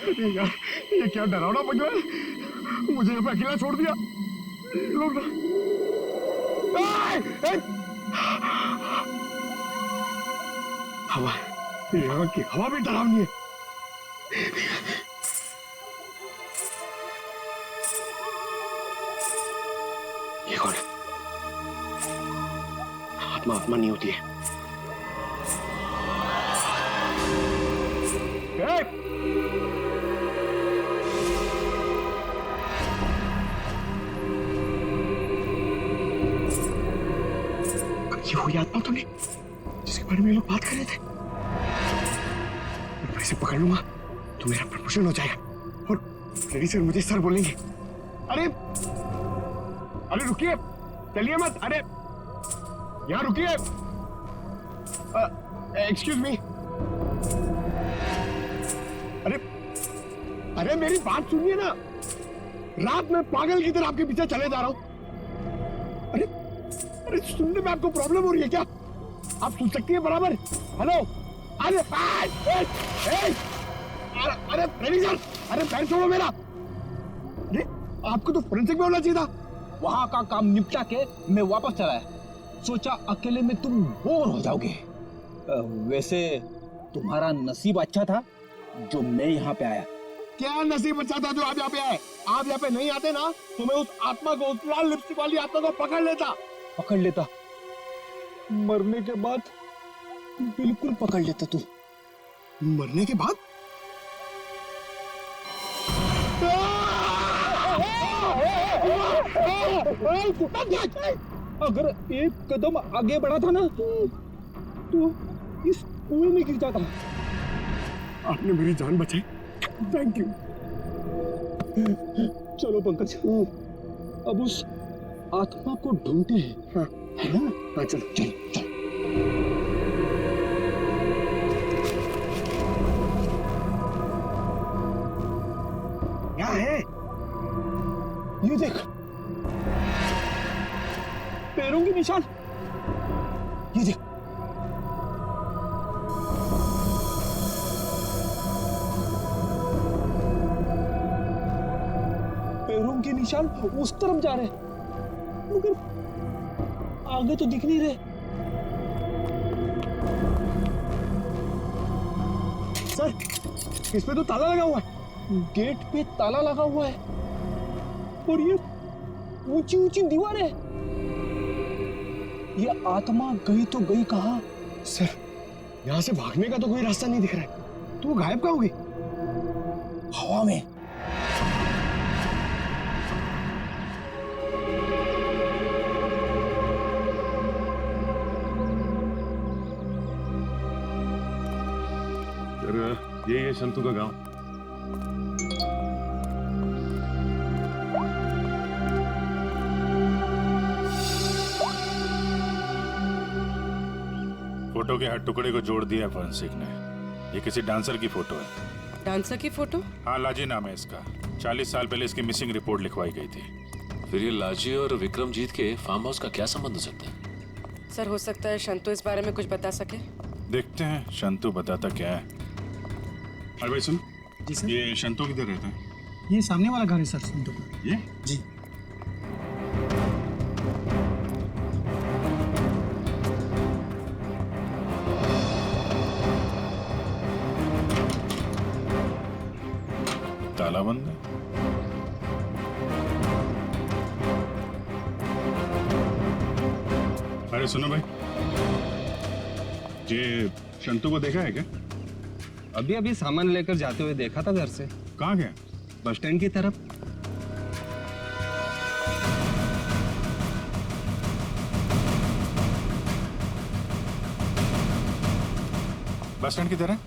अरे यार, ये क्या डरावना बन रहा है। मुझे यहाँ पे अकेला छोड़ दिया। लोग ना हवा, यहाँ की हवा भी डरावनी है। ये कौन है? आत्मा आत्मा नहीं होती है। ये हुई आत्मा तो नहीं जिसके बारे में ये लोग बात कर रहे थे। मैं इसे पकड़ लूंगा तो मेरा प्रमोशन हो जाएगा और लेडी सर मुझे सर बोलेंगे। अरे अरे रुकिए, चलिए मत। अरे यहाँ रुकिए। Excuse me. अरे अरे मेरी बात सुनिए ना। रात में पागल की तरह आपके पीछे चले जा रहा हूं। अरे अरे सुनने में आपको प्रॉब्लम हो रही है क्या? आप सुन सकती है बराबर? हेलो। अरे अरे सर, अरे पैर छोड़ो मेरा। अरे आपको तो फोरेंसिक में होना चाहिए था। वहां का काम निपटा के मैं वापस चला है। सोचा अकेले में तुम बोर हो जाओगे। वैसे तुम्हारा नसीब अच्छा था जो मैं यहाँ पे आया। क्या नसीब अच्छा था जो आप यहाँ पे आए? आप यहाँ पे नहीं आते ना तो मैं उस आत्मा को, उस लाल लिपस्टिक वाली आत्मा को पकड़ लेता। मरने के बाद बिल्कुल पकड़ लेता तू। मरने के बाद? अगर एक कदम आगे बढ़ा था ना तो इस कुएं में गिर जाता। आपने मेरी जान बचाई, थैंक यू। चलो पंकज, अब उस आत्मा को ढूंढते हैं। हाँ है ना? हाँ चलो चलो चलो। क्या है? ये देख, पैरों के निशान। ये देख, पैरों के निशान उस तरफ जा रहे हैं मगर आगे तो दिख नहीं रहे। सर, इस पे तो ताला लगा हुआ है। गेट पे ताला लगा हुआ है और ये ऊंची ऊंची दीवार है। ये आत्मा गई तो गई कहां? सर, यहाँ से भागने का तो कोई रास्ता नहीं दिख रहा है। तो वो गायब कहाँ हो गई? हवा में। ये है शंतु का गांव। फोटो के हर टुकड़े को जोड़ दिया फोरेंसिक ने। ये किसी डांसर की फोटो है। डांसर की फोटो? हाँ, लाजी नाम है इसका। 40 साल पहले इसकी मिसिंग रिपोर्ट लिखवाई गई थी। फिर ये लाजी और विक्रमजीत के फार्म हाउस का क्या संबंध हो सकता है? सर, हो सकता है शंतु इस बारे में कुछ बता सके। देखते हैं शंतु बताता क्या है। अरे भाई सुन। जी सर। ये शंतु किधर रहता है? ये सामने वाला घर है सर, संतू का। ये? जी। ताला बंद है। अरे सुनो भाई, ये शंतु को देखा है क्या? अभी अभी सामान लेकर जाते हुए देखा था घर से। कहाँ गया? बस स्टैंड की तरफ। बस स्टैंड की तरह?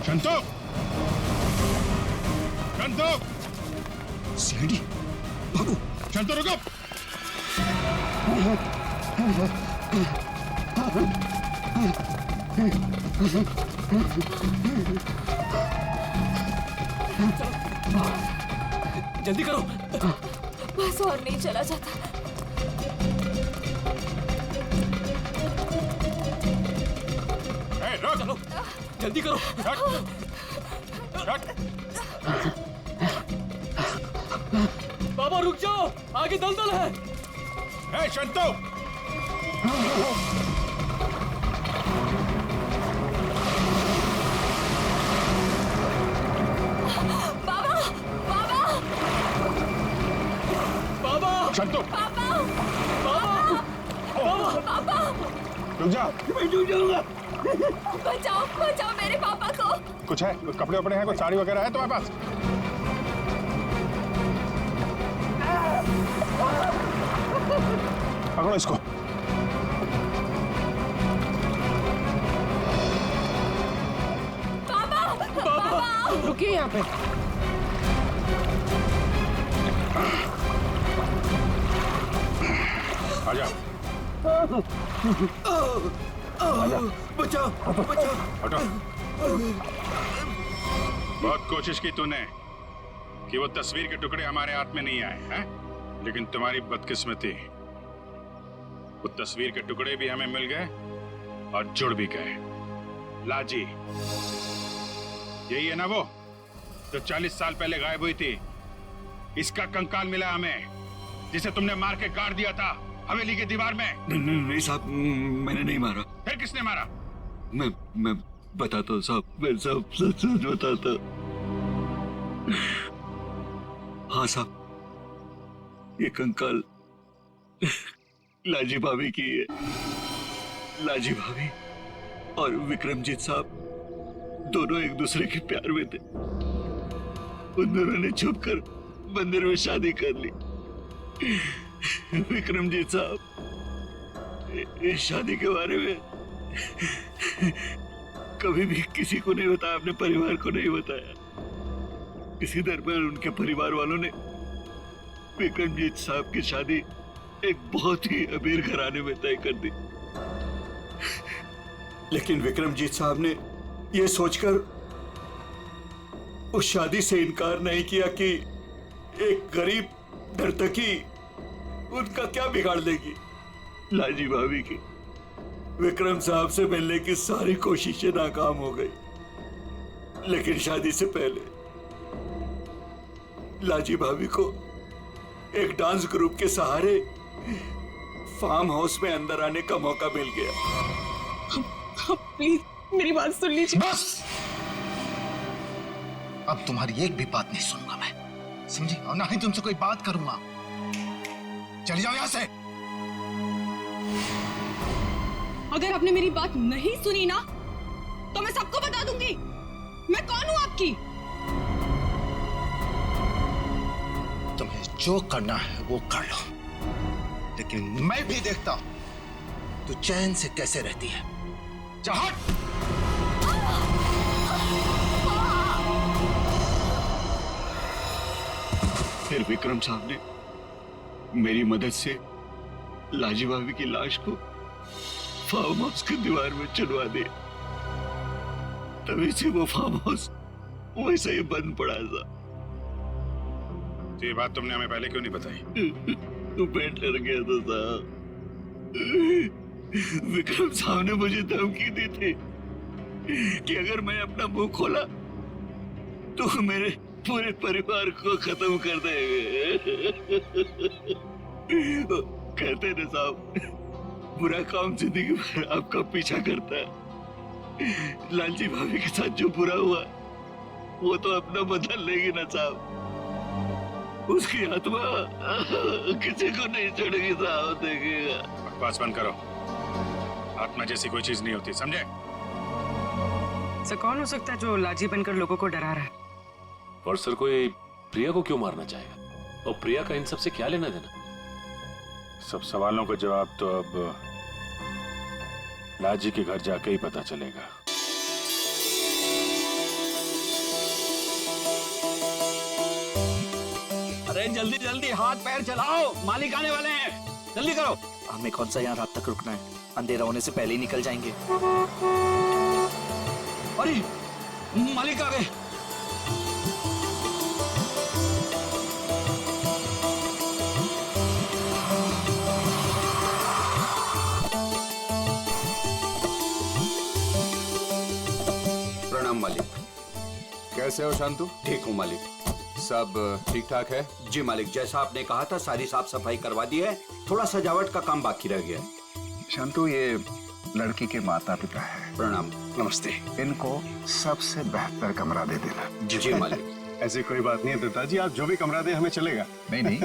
शंतु! शंतु! सीडी, भागो। शंतु रुको! जल्दी करो। बस और नहीं चला जाता। जल्दी करो। बाबा रुक जाओ, आगे दलदल है। ए शंतो, बाबा शंतो, रुक जा। बचाओ बचाओ मेरे पापा को। कुछ है? कुछ कपड़े वपड़े हैं? कुछ साड़ी वगैरह है तुम्हारे पास? पकड़ो इसको। रुकिए यहाँ पे। आजा। बचाओ बचाओ। हटो। बहुत कोशिश की तूने कि वो तस्वीर के टुकड़े हमारे हाथ में नहीं आए हैं, लेकिन तुम्हारी बदकिस्मती, वो तस्वीर के टुकड़े भी हमें मिल गए और जुड़ भी गए। लाजी, यही है ना वो जो 40 साल पहले गायब हुई थी? इसका कंकाल मिला हमें, जिसे तुमने मार के गाड़ दिया था हवेली की दीवार में। नहीं साहब, मैंने नहीं मारा। फिर किसने मारा? मैं बताता हूँ साहब, मैं सब सच सच बताता। हाँ साहब, ये कंकाल लाजी भाभी की है। लाजी भाभी और विक्रमजीत साहब दोनों एक दूसरे के प्यार में थे। उन दोनों ने छुपकर मंदिर में शादी कर ली। विक्रमजीत साहब इस शादी के बारे में कभी भी किसी को नहीं बताया, अपने परिवार को नहीं बताया। इसी दरमियान उनके परिवार वालों ने विक्रमजीत साहब की शादी एक बहुत ही अमीर घराने में तय कर दी। लेकिन विक्रमजीत साहब ने यह सोचकर उस शादी से इनकार नहीं किया कि एक गरीब नर्तकी उनका क्या बिगाड़ लेगी। लाजी भाभी की विक्रम साहब से मिलने की सारी कोशिशें नाकाम हो गई। लेकिन शादी से पहले लाजी भाभी को एक डांस ग्रुप के सहारे फार्म हाउस में अंदर आने का मौका मिल गया। प्लीज मेरी बात सुन लीजिए। बस, अब तुम्हारी एक भी बात नहीं सुनूंगा मैं, समझी? और ना ही तुमसे कोई बात करूंगा। चले जाओ यहां से। अगर आपने मेरी बात नहीं सुनी ना तो मैं सबको बता दूंगी मैं कौन हूं आपकी। तुम्हें जो करना है वो कर लो, लेकिन मैं भी देखता हूं तू चैन से कैसे रहती है। जा हट। फिर विक्रम साहब ने मेरी मदद से लाजी भाभी की लाश को फार्म हाउस की दीवार में चुनवा दिया। तभी से वो फार्म हाउस वैसे ही बंद पड़ा था। तो ये बात तुमने हमें पहले क्यों नहीं बताई? तो पेट डर गया था साहब। विक्रम साहब ने मुझे धमकी दी थी कि अगर मैं अपना मुंह खोला तो मेरे पूरे परिवार को खत्म कर देंगे। कहते ना साहब, बुरा काम जिंदगी भर आपका पीछा करता है। लालजी भाभी के साथ जो बुरा हुआ वो तो अपना बदल लेगी ना साहब। उसकी आत्मा किसी को नहीं छोड़ेगी साहब, देखिएगा। बकवास बंद करो। आत्मा जैसी कोई चीज नहीं होती, समझे? सर कौन हो सकता है जो लाजी बनकर लोगों को डरा रहा है? और सर कोई प्रिया को क्यों मारना चाहेगा? और प्रिया का इन सब से क्या लेना देना? सब सवालों का जवाब तो अब लाजी के घर जाके ही पता चलेगा। अरे जल्दी जल्दी हाथ पैर चलाओ, मालिक आने वाले हैं, जल्दी करो। हमें कौन सा यहाँ रात तक रुकना है, अंधेरा होने से पहले ही निकल जाएंगे। अरे मालिक आ गए। कैसे हो शांतु? ठीक हूँ मालिक। सब ठीक ठाक है? जी मालिक, जैसा आपने कहा था सारी साफ सफाई करवा दी है, थोड़ा सजावट का काम बाकी रह गया है। शांतु, ये लड़की के माता पिता है। प्रणाम। नमस्ते। इनको सबसे बेहतर कमरा दे देना। जी मालिक। ऐसी कोई बात नहीं है दत्ता जी, आप जो भी कमरा दे हमें चलेगा। नहीं नहीं,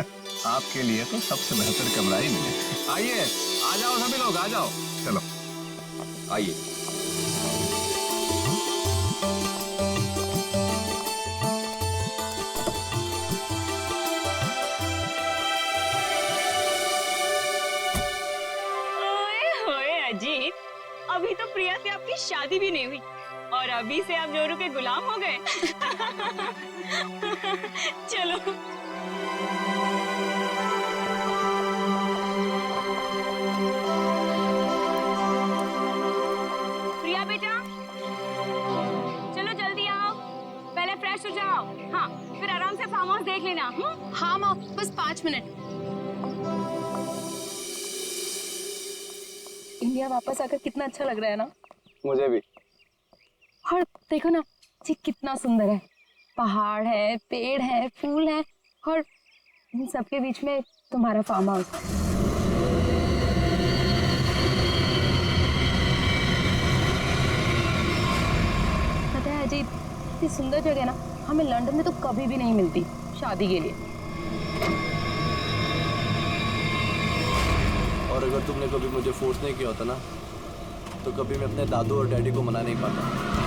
आपके लिए तो सबसे बेहतर कमरा ही मिलेगा। आइए, आ जाओ सभी लोग, आ जाओ। चलो आइए। अजीत, अभी तो प्रिया से आपकी शादी भी नहीं हुई और अभी से आप जोरू के गुलाम हो गए। चलो। प्रिया बेटा, चलो जल्दी आओ, पहले फ्रेश हो जाओ। हाँ, फिर आराम से फार्म हाउस देख लेना। हाँ माँ, बस 5 मिनट। इंडिया वापस आकर कितना अच्छा लग रहा है ना। मुझे भी। और देखो ना जी, कितना सुंदर है। पहाड़ है, पेड़ है, फूल है और इन सबके बीच में तुम्हारा फार्म हाउस। पता है अजीत, इतनी सुंदर जगह ना हमें लंदन में तो कभी भी नहीं मिलती शादी के लिए। और अगर तुमने कभी मुझे फोर्स नहीं किया होता ना, तो कभी मैं अपने दादू और डैडी को मना नहीं पाता।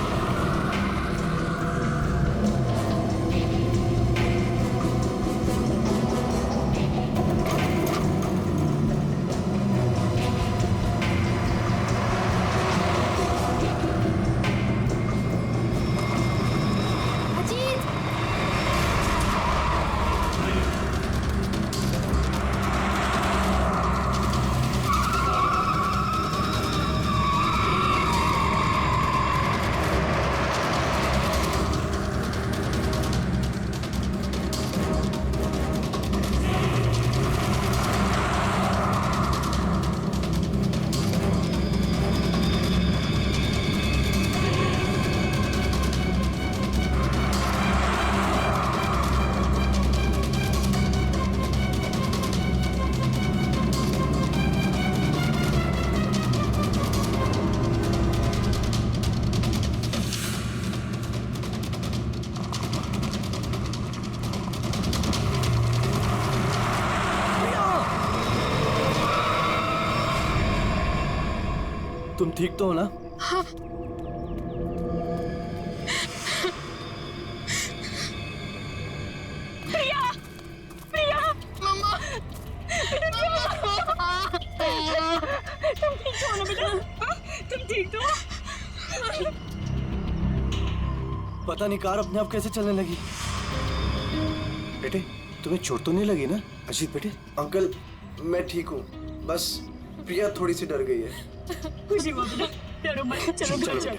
तुम ठीक तो हो ना? हाँ। प्रिया, प्रिया, मम्मा, तुम ठीक तो हो ना बेटा? तुम ठीक तो हो? पता नहीं कार अपने आप कैसे चलने लगी। बेटे, तुम्हें चोट तो नहीं लगी ना? अजीत बेटे। अंकल, मैं ठीक हूँ, बस प्रिया थोड़ी सी डर गई है। खुशी हुआ बेटा, डरो मत। चलो चलो,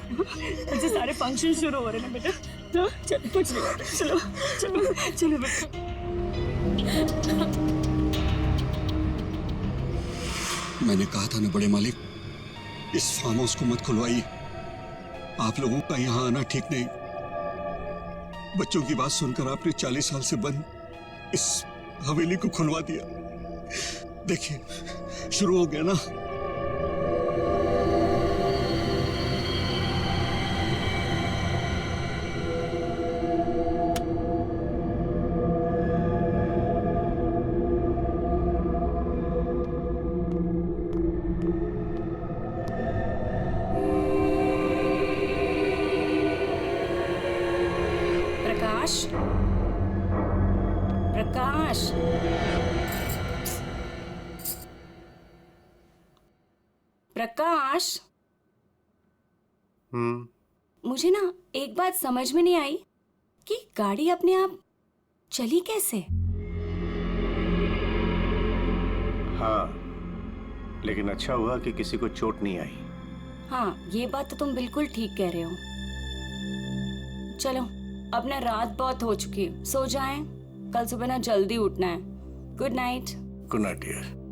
मुझे सारे फंक्शन शुरू हो रहे हैं बेटा। चलो, कुछ नहीं, चलो चलो चलो बेटा। मैंने कहा था ना बड़े मालिक, इस फार्म हाउस को मत खुलवाइए। आप लोगों का यहाँ आना ठीक नहीं। बच्चों की बात सुनकर आपने 40 साल से बंद इस हवेली को खुलवा दिया। देखिए, शुरू हो गया ना। प्रकाश, प्रकाश, प्रकाश। मुझे ना एक बात समझ में नहीं आई कि गाड़ी अपने आप चली कैसे? हाँ, लेकिन अच्छा हुआ कि किसी को चोट नहीं आई। हाँ, ये बात तो तुम बिल्कुल ठीक कह रहे हो। चलो, अब ना रात बहुत हो चुकी है, सो जाएं। कल सुबह ना जल्दी उठना है। Good night. Good night dear.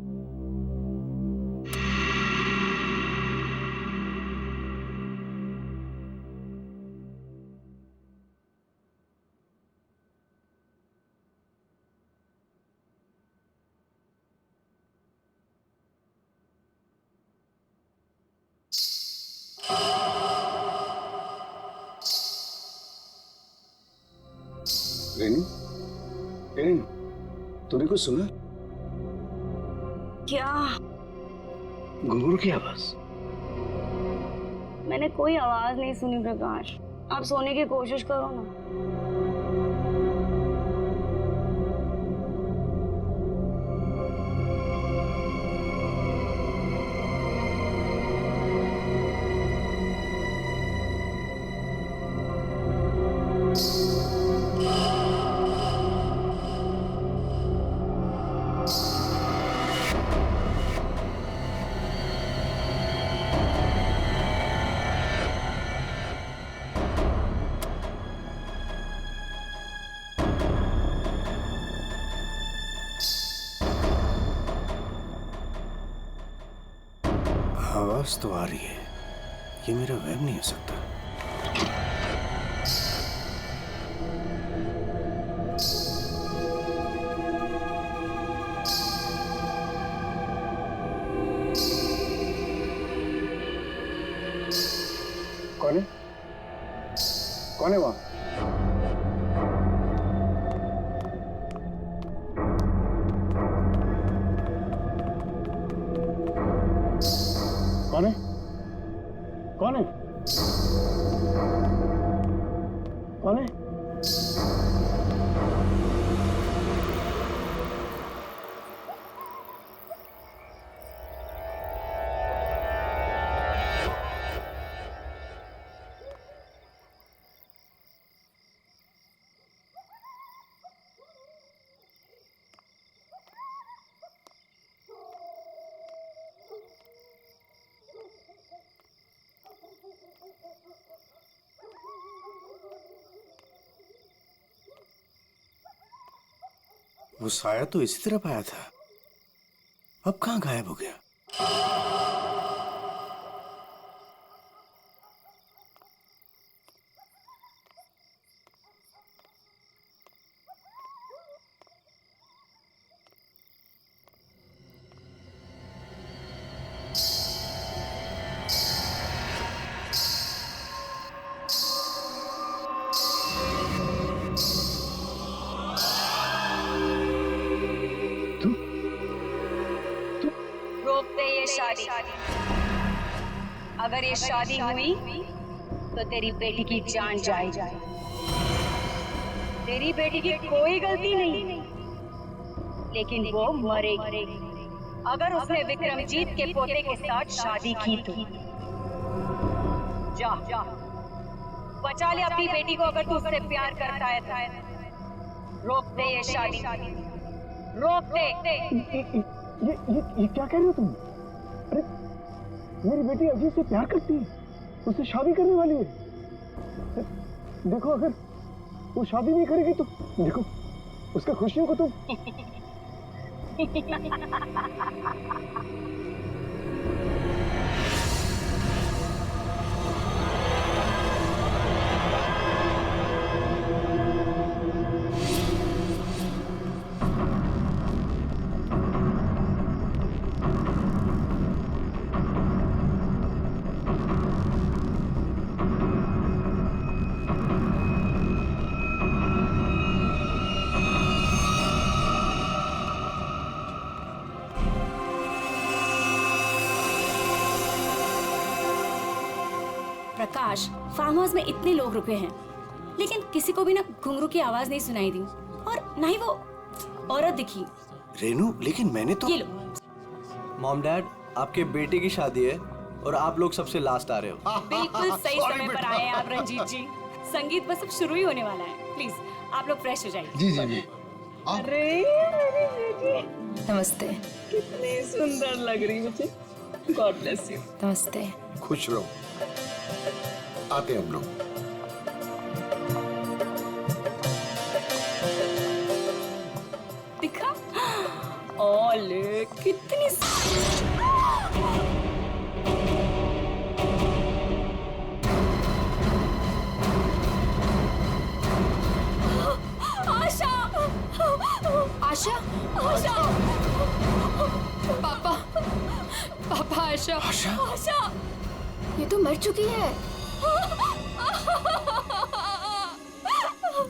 Renu, Renu, तूने कुछ सुना? क्या? घुंघरू की आवाज। मैंने कोई आवाज नहीं सुनी प्रकाश। आप सोने की कोशिश करो ना। आवाज तो आ रही है, ये मेरा वहम नहीं हो सकता। कौन है? कौन है वहां? कौन है? कौन है? कौन है? वो साया तो इसी तरफ आया था, अब कहाँ गायब हो गया? शादी। अगर ये शादी हुई तो तेरी बेटी की जान जाएगी। तेरी बेटी की कोई गलती नहीं, लेकिन वो मरेगी अगर उसने विक्रमजीत के पोते के साथ शादी की तो। जा बचा ले अपनी बेटी को अगर तू उससे प्यार करता है। रोक दे ये शादी, रोक दे। ये क्या कह रहे हो तुम? अरे मेरी बेटी अजीत से प्यार करती है, उससे शादी करने वाली है। देखो अगर वो शादी नहीं करेगी तो देखो उसका खुशियों को तुम प्रकाश, फार्म हाउस में इतने लोग रुके हैं, लेकिन किसी को भी ना घुंघरू की आवाज नहीं सुनाई दी और ना ही वो औरत दिखी। रेनू, लेकिन मैंने तो। ये लो। मॉम डैड, आपके बेटे की शादी है और आप लोग सबसे लास्ट आ रहे हो। बिल्कुल सही समय पर आए हैं आप रंजीत जी। संगीत बस अब शुरू ही होने वाला है। प्लीज आप लोग फ्रेश हो जाइए। जी जी जी। अरे नमस्ते। कितनी सुंदर लग रही मुझे। God bless you. नमस्ते। खुश रहो, आते हम लोग। दिखा? ओले कितनी आशा, आशा, आशा, पापा, पापा, आशा, आशा, आशा, ये तो मर चुकी है।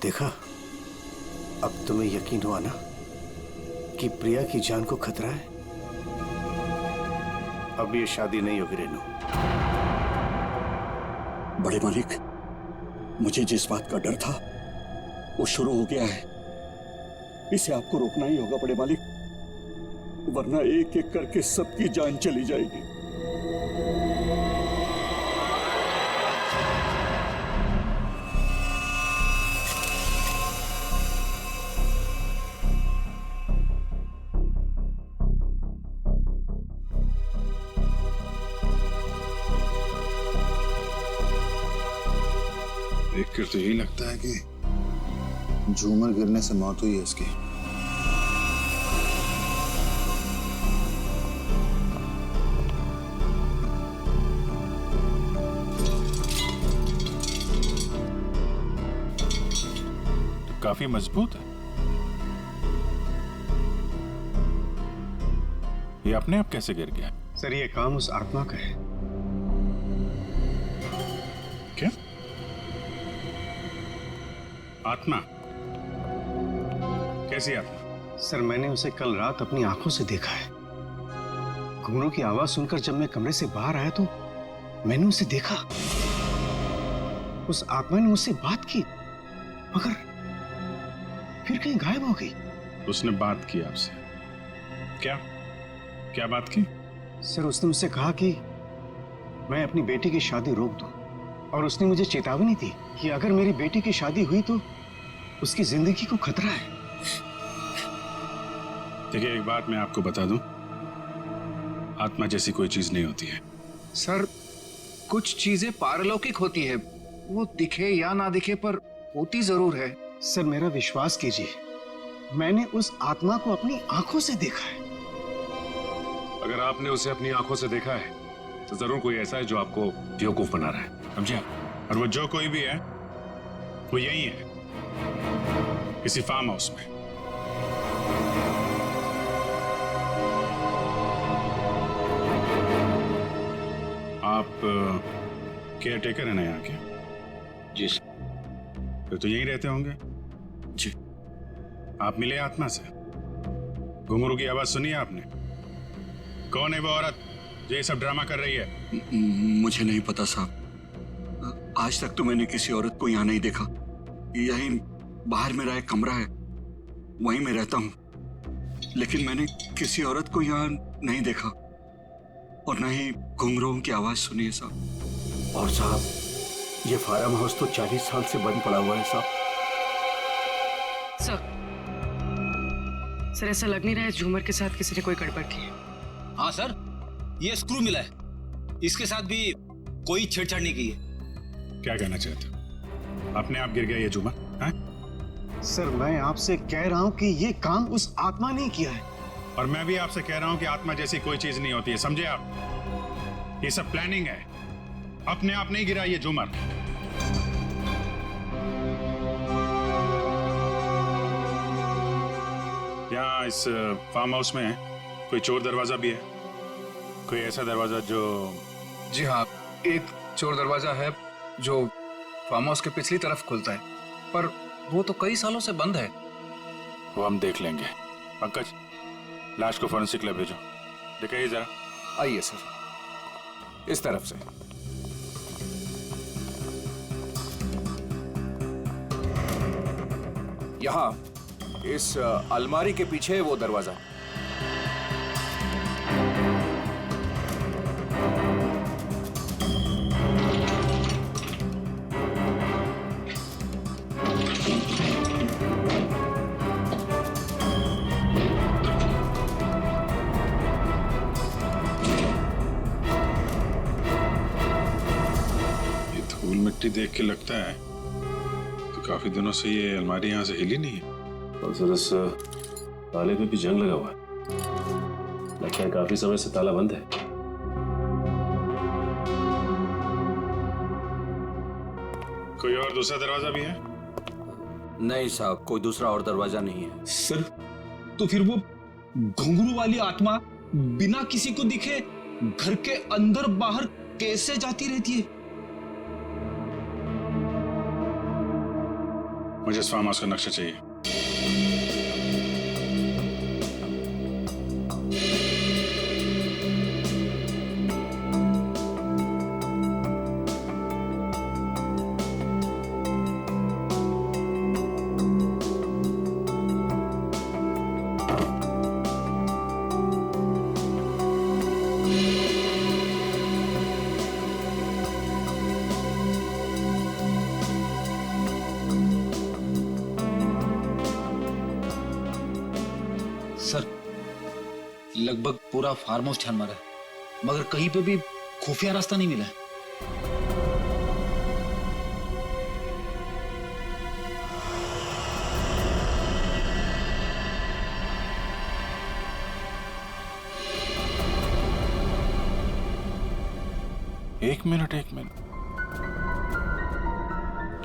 देखा, अब तुम्हें यकीन हुआ ना कि प्रिया की जान को खतरा है? अब ये शादी नहीं होगी रेनू। बड़े मालिक, मुझे जिस बात का डर था वो शुरू हो गया है। इसे आपको रोकना ही होगा बड़े मालिक, वरना एक एक करके सबकी जान चली जाएगी। देखकर तो यही लगता है कि झूमर गिरने से मौत हुई है इसकी। काफी मजबूत है। ये अपने आप कैसे गिर गया? सर ये काम उस आत्मा का है। क्या? आत्मा? कैसी आत्मा? सर मैंने उसे कल रात अपनी आंखों से देखा है। घुंघरू की आवाज सुनकर जब मैं कमरे से बाहर आया तो मैंने उसे देखा। उस आत्मा ने मुझसे बात की मगर फिर कहीं गायब हो गई। उसने बात की आपसे? क्या क्या बात की? सर उसने मुझसे कहा कि मैं अपनी बेटी की शादी रोक दूं और उसने मुझे चेतावनी दी कि अगर मेरी बेटी की शादी हुई तो उसकी जिंदगी को खतरा है। देखिए एक बात मैं आपको बता दूं, आत्मा जैसी कोई चीज नहीं होती है। सर कुछ चीजें पारलौकिक होती है, वो दिखे या ना दिखे पर होती जरूर है। सर मेरा विश्वास कीजिए, मैंने उस आत्मा को अपनी आंखों से देखा है। अगर आपने उसे अपनी आंखों से देखा है तो जरूर कोई ऐसा है जो आपको बेवकूफ बना रहा है, समझे? और वो जो कोई भी है वो यही है, किसी फार्म हाउस में। आप केयर टेकर है ना यहाँ के? जी। फिर तो यहीं रहते होंगे। जी। आप मिले आत्मा से? घुंघरू की आवाज सुनी आपने? कौन है वो औरत जो ये सब ड्रामा कर रही है? मुझे नहीं पता साहब, आज तक तो मैंने किसी औरत को यहाँ नहीं देखा। यही बाहर मेरा एक कमरा है, वहीं मैं रहता हूँ, लेकिन मैंने किसी औरत को यहाँ नहीं देखा और न ही घुंघरूओं की आवाज सुनी है साहब। और साहब ये फार्म हाउस तो 40 साल से बंद पड़ा हुआ है साहब। सर ऐसा लग नहीं रहा है झूमर के साथ किसी ने कोई गड़बड़ की है। हाँ सर, ये स्क्रू मिला है, इसके साथ भी कोई छेड़छाड़ नहीं की है। क्या कहना चाहते हो? अपने आप गिर गया ये झूमर? सर मैं आपसे कह रहा हूं कि ये काम उस आत्मा ने किया है। और मैं भी आपसे कह रहा हूं कि आत्मा जैसी कोई चीज नहीं होती है, समझे आप? ये सब प्लानिंग है, अपने आप नहीं गिरा ये झूमर। यहाँ इस फार्म हाउस में कोई चोर दरवाजा भी है? कोई ऐसा दरवाजा जो... जी हाँ, एक चोर दरवाजा है जो फार्म हाउस के पिछली तरफ खुलता है, पर वो तो कई सालों से बंद है। वो हम देख लेंगे। पंकज, लाश को फॉरेंसिक लैब भेजो, दिखाइए जरा। आइए सर, इस तरफ से। यहाँ इस अलमारी के पीछे वो दरवाजा। मिट्टी देख के लगता है तो काफी दिनों से ये अलमारी यहाँ से हिली नहीं है। और सर इस ताले पे भी जंग लगा हुआ है, लगता है काफी समय से ताला बंद है। कोई और दूसरा दरवाजा भी है? नहीं साहब, कोई दूसरा और दरवाजा नहीं है। सर तो फिर वो घुंघरू वाली आत्मा बिना किसी को दिखे घर के अंदर बाहर कैसे जाती रहती है? मुझे इस फार्म हाउस का नक्शा चाहिए। लगभग पूरा फार्म हाउस छान मारा है, मगर कहीं पे भी खुफिया रास्ता नहीं मिला है। एक मिनट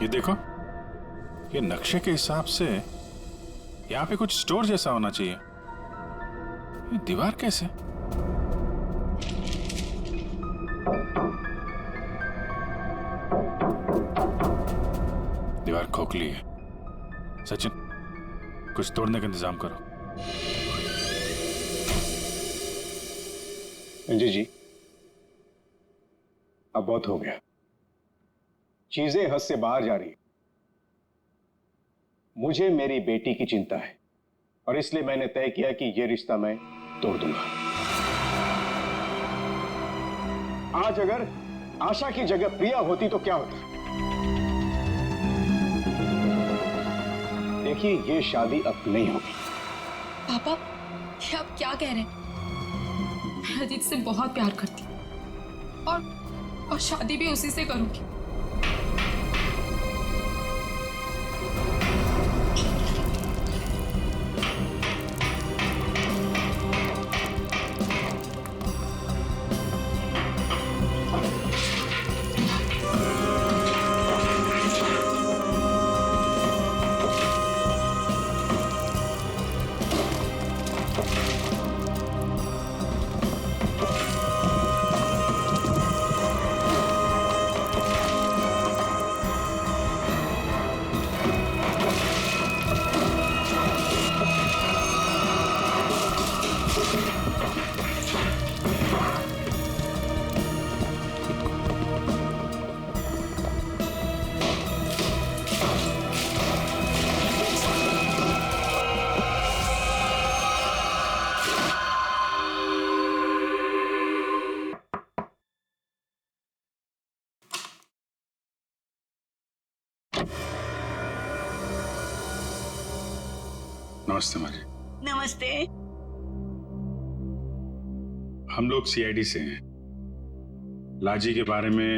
ये देखो, ये नक्शे के हिसाब से यहाँ पे कुछ स्टोर जैसा होना चाहिए। ये दीवार कैसे? दीवार खोखली है। सचिन, कुछ तोड़ने का इंतजाम करो। जी, अब बहुत हो गया। चीजें हद से बाहर जा रही। मुझे मेरी बेटी की चिंता है और इसलिए मैंने तय किया कि यह रिश्ता मैं तोड़ दूंगा। आज अगर आशा की जगह प्रिया होती तो क्या होता? देखिए, यह शादी अब नहीं होगी। पापा, ये आप क्या कह रहे हैं? मैं अजीत से बहुत प्यार करती हूँ और शादी भी उसी से करूंगी। नमस्ते माजी। नमस्ते। हम लोग सीआईडी से हैं। लाजी के बारे में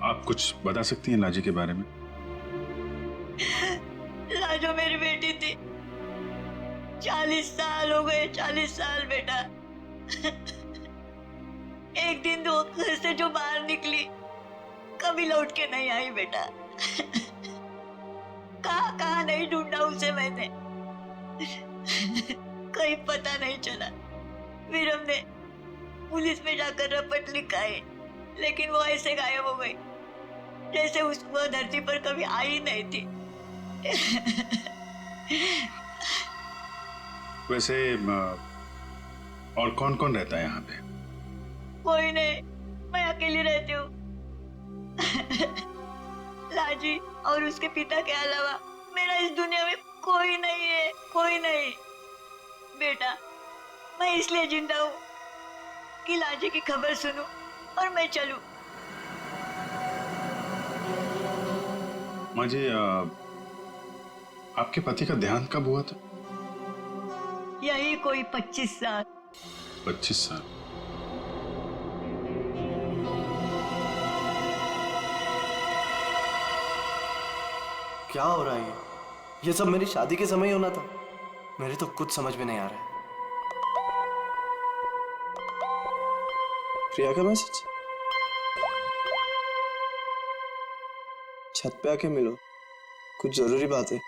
आप कुछ बता सकती हैं? लाजी के बारे में? लाजो मेरी बेटी थी। 40 साल हो गए, 40 साल बेटा। एक दिन तो घर से जो बाहर निकली, कभी लौट के नहीं आई बेटा। कहाँ नहीं ढूंढा उसे मैंने, कहीं पता नहीं चला। फिर हमने पुलिस में जाकर रपट लिखाई, लेकिन वो ऐसे गायब हो गई जैसे उसको धरती पर कभी आई नहीं थी। वैसे और कौन कौन रहता है यहाँ पे? कोई नहीं, मैं अकेली रहती हूँ। लाजी और उसके पिता के अलावा मेरा इस दुनिया में कोई नहीं है, कोई नहीं। बेटा, मैं इसलिए जिंदा हूँ कि लाजी की खबर सुनूं और मैं चलूं। माँ जी, आपके पति का देहांत कब हुआ था? यही कोई 25 साल। 25 साल? क्या हो रहा है ये सब मेरी शादी के समय ही होना था। मेरे तो कुछ समझ में नहीं आ रहा है। प्रिया का मैसेज? छत पे आके मिलो, कुछ जरूरी बात है।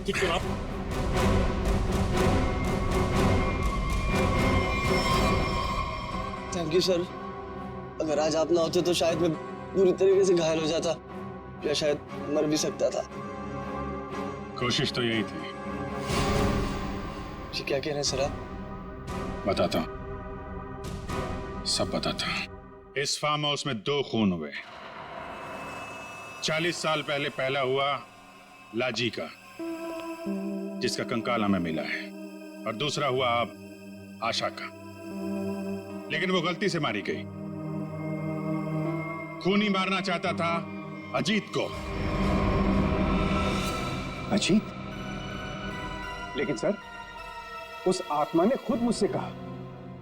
की खिलाफ। Thank you sir. अगर आज आप ना होते तो शायद मैं पूरी तरीके से घायल हो जाता या शायद मर भी सकता था। कोशिश तो यही थी। जी क्या कह रहे हैं सर आप? बताता हूं, सब बताता हूं। इस फार्म हाउस में 2 खून हुए। 40 साल पहले पहला हुआ लाजी का, जिसका कंकाल हमें मिला है, और दूसरा हुआ अब आशा का, लेकिन वो गलती से मारी गई। खूनी मारना चाहता था अजीत को। अजीत? लेकिन सर, उस आत्मा ने खुद मुझसे कहा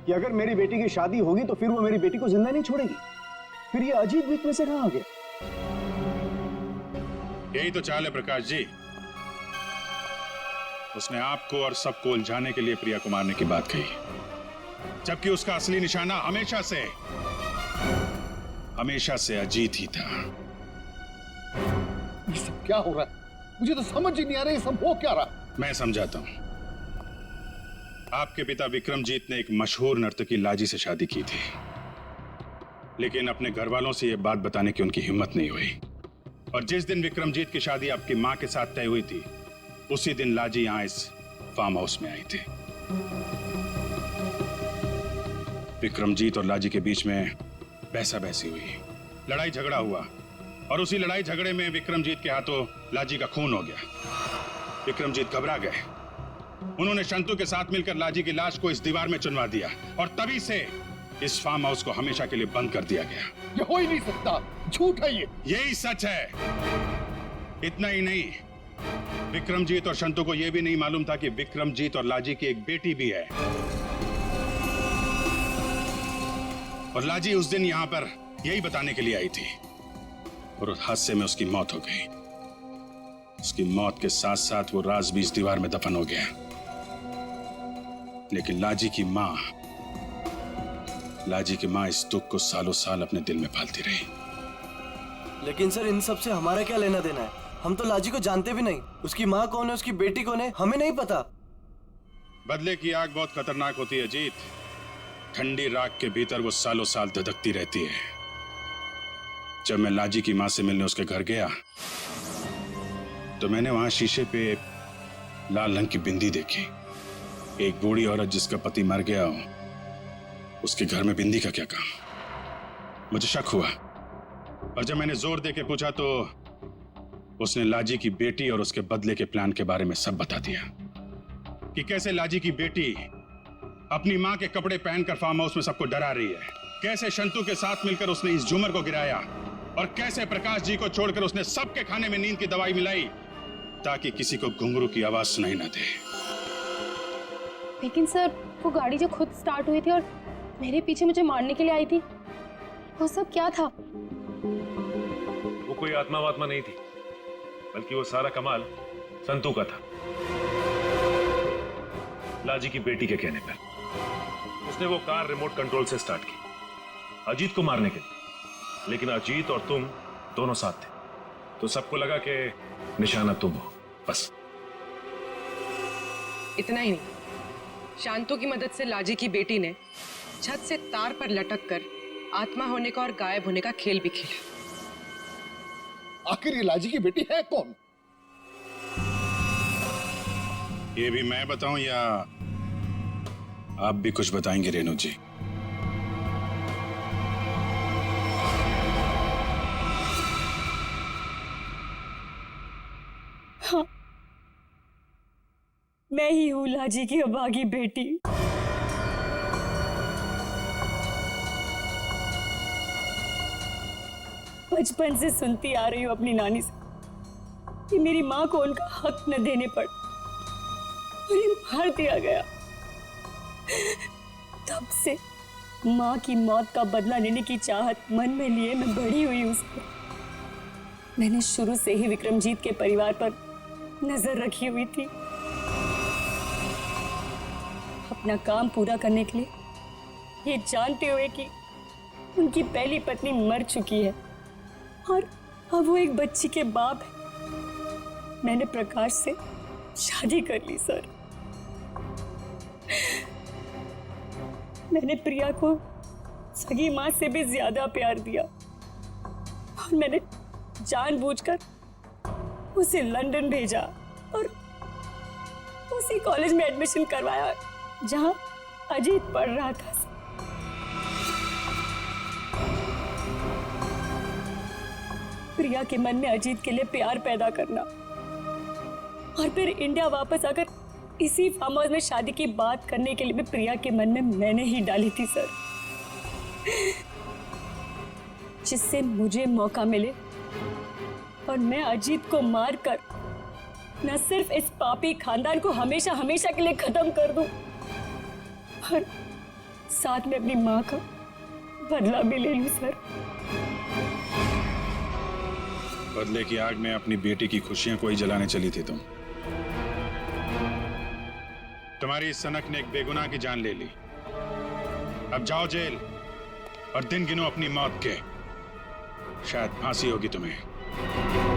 कि अगर मेरी बेटी की शादी होगी तो फिर वो मेरी बेटी को जिंदा नहीं छोड़ेगी। फिर ये अजीत बीच में से कहां आ गया? यही तो चाल है प्रकाश जी। उसने आपको और सबको उलझाने के लिए प्रिया को मारने की बात कही, जबकि उसका असली निशाना हमेशा से अजीत ही था। ये सब क्या हो रहा है? मुझे तो समझ ही नहीं आ रहा, ये सब हो क्या रहा? मैं समझाता हूं। आपके पिता विक्रमजीत ने एक मशहूर नर्तकी लाजी से शादी की थी, लेकिन अपने घर वालों से यह बात बताने की उनकी हिम्मत नहीं हुई। और जिस दिन विक्रमजीत की शादी आपकी मां के साथ तय हुई थी, उसी दिन लाजी यहां इस फार्म हाउस में आई थी। विक्रमजीत और लाजी के बीच में बहसा बहसी हुई, लड़ाई झगड़ा हुआ, और उसी लड़ाई झगड़े में विक्रमजीत के हाथों लाजी का खून हो गया। विक्रमजीत घबरा गए। उन्होंने शंतु के साथ मिलकर लाजी की लाश को इस दीवार में चुनवा दिया, और तभी से इस फार्म हाउस को हमेशा के लिए बंद कर दिया गया। ये हो ही नहीं सकता, झूठ है ये। यही सच है। इतना ही नहीं, विक्रमजीत और शंतु को यह भी नहीं मालूम था कि विक्रमजीत और लाजी की एक बेटी भी है। और लाजी उस दिन यहां पर यही बताने के लिए आई थी, और उस हादसे में उसकी मौत हो गई। उसकी मौत के साथ साथ वो राज भी इस दीवार में दफन हो गया। लेकिन लाजी की मां इस दुख को सालों साल अपने दिल में पालती रही। लेकिन सर, इन सब से हमारा क्या लेना देना है? हम तो लाजी को जानते भी नहीं। उसकी माँ कौन है, उसकी बेटी कौन है, हमें नहीं पता। बदले की आग बहुत खतरनाक होती है जीत। ठंडी राख के भीतर वो सालों साल धधकती रहती है। जब मैं लाजी की मां से मिलने उसके घर गया, तो मैंने वहां शीशे पे लाल रंग की बिंदी देखी। एक बूढ़ी औरत जिसका पति मर गया हो, उसके घर में बिंदी का क्या काम? मुझे शक हुआ, और जब मैंने जोर दे के पूछा तो उसने लाजी की बेटी और उसके बदले के प्लान के बारे में सब बता दिया, कि कैसे लाजी की बेटी अपनी मां के कपड़े पहनकर फार्म हाउस में सबको डरा रही है, कैसे शंतु के साथ मिलकर उसने इस झूमर को गिराया, और कैसे प्रकाश जी को छोड़कर उसने सबके खाने में नींद की दवाई मिलाई ताकि किसी को घुंघरू की आवाज सुनाई ना दे। लेकिन सर, वो गाड़ी जो खुद स्टार्ट हुई थी और मेरे पीछे मुझे मारने के लिए आई थी, वो सब क्या था? वो कोई आत्मा वात्मा नहीं थी, बल्कि वो सारा कमाल संतू का था। लाजी की बेटी के कहने पर उसने वो कार रिमोट कंट्रोल से स्टार्ट की अजीत को मारने के लिए, लेकिन अजीत और तुम दोनों साथ थे, तो सबको लगा कि निशाना तुम हो। बस इतना ही नहीं, शांतु की मदद से लाजी की बेटी ने छत से तार पर लटक कर आत्मा होने का और गायब होने का खेल भी खेला। आखिर ये लाजी की बेटी है कौन? ये भी मैं बताऊं या आप भी कुछ बताएंगे रेणु जी? हाँ, मैं ही हूँ लाजी की अभागी बेटी। बचपन से सुनती आ रही हूँ अपनी नानी से कि मेरी माँ को उनका हक न देने पर उन्हें मार दिया गया। तब से माँ की मौत का बदला लेने की चाहत मन में लिए मैं बड़ी हुई उसको। मैंने शुरू से ही विक्रमजीत के परिवार पर नजर रखी हुई थी। अपना काम पूरा करने के लिए, ये जानते हुए कि उनकी पहली पत्नी मर चुकी है और अब वो एक बच्ची के बाप है, मैंने प्रकाश से शादी कर ली सर। मैंने प्रिया को सगी माँ से भी ज्यादा प्यार दिया और मैंने जानबूझकर उसे लंदन भेजा और उसी कॉलेज में एडमिशन करवाया जहां अजीत पढ़ रहा था। प्रिया के मन में अजीत के लिए प्यार पैदा करना और फिर इंडिया वापस आकर इसी फार्म हाउस में शादी की बात करने के लिए भी प्रिया के मन में मैंने ही डाली थी सर, जिससे मुझे मौका मिले और मैं अजीत को मारकर न सिर्फ इस पापी खानदान को हमेशा हमेशा के लिए खत्म कर दूं, और साथ में अपनी माँ का बदला भी ले लूं सर। बदले की आग में अपनी बेटी की खुशियां कोई जलाने चली थी तुम। तुम्हारी इस सनक ने एक बेगुनाह की जान ले ली। अब जाओ जेल और दिन गिनो अपनी मौत के। शायद फांसी होगी तुम्हें।